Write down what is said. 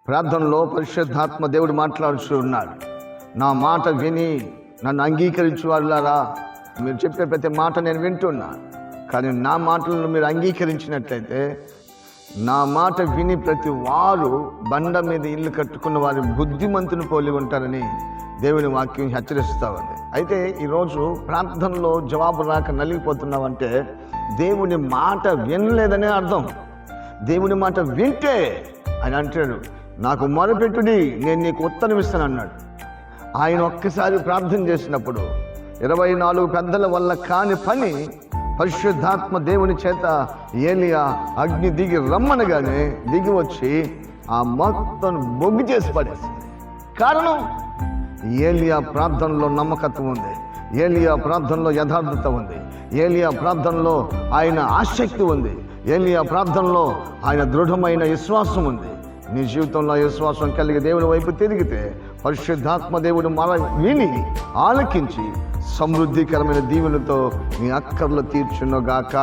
ప్రార్థనలో పరిశుద్ధాత్మ దేవుడు మాట్లాడుతూ ఉన్నాడు. నా మాట విని నన్ను అంగీకరించు వాళ్ళారా, మీరు చెప్పే ప్రతి మాట నేను వింటున్నా, కానీ నా మాటలను మీరు అంగీకరించినట్లయితే, నా మాట విని ప్రతి వారు బండ మీద ఇల్లు కట్టుకున్న వారి బుద్ధిమంతుని పోలి ఉంటారని దేవుని వాక్యం హెచ్చరిస్తూ ఉంది. అయితే ఈరోజు ప్రార్థనలో జవాబు రాక నలిగిపోతున్నావంటే దేవుని మాట వినలేదనే అర్థం. దేవుని మాట వింటే ఆయన అంటాడు, నాకు మొరపెట్టుడి, నేను నీకు ఉత్తరం ఇస్తాను అన్నాడు. ఆయన ఒక్కసారి ప్రార్థన చేసినప్పుడు 24 పెద్దల వల్ల కాని పని పరిశుద్ధాత్మ దేవుని చేత ఏలియా అగ్ని దిగి రమ్మనగానే దిగి వచ్చి ఆ మొత్తం బొగ్గు చేసి పడేసింది. కారణం, ఏలియా ప్రార్థనలో నమ్మకత్వం ఉంది, ఏలియా ప్రార్థనలో యథార్థత ఉంది, ఏలియా ప్రార్థనలో ఆయన ఆసక్తి ఉంది, ఏలియా ప్రార్థనలో ఆయన దృఢమైన విశ్వాసం ఉంది. నీ జీవితంలో విశ్వాసం కలిగి దేవుని వైపు తిరిగితే పరిశుద్ధాత్మ దేవుడు విని ఆలకించి సమృద్ధికరమైన దీవెనతో నీ అక్కర్లు తీర్చునుగాక.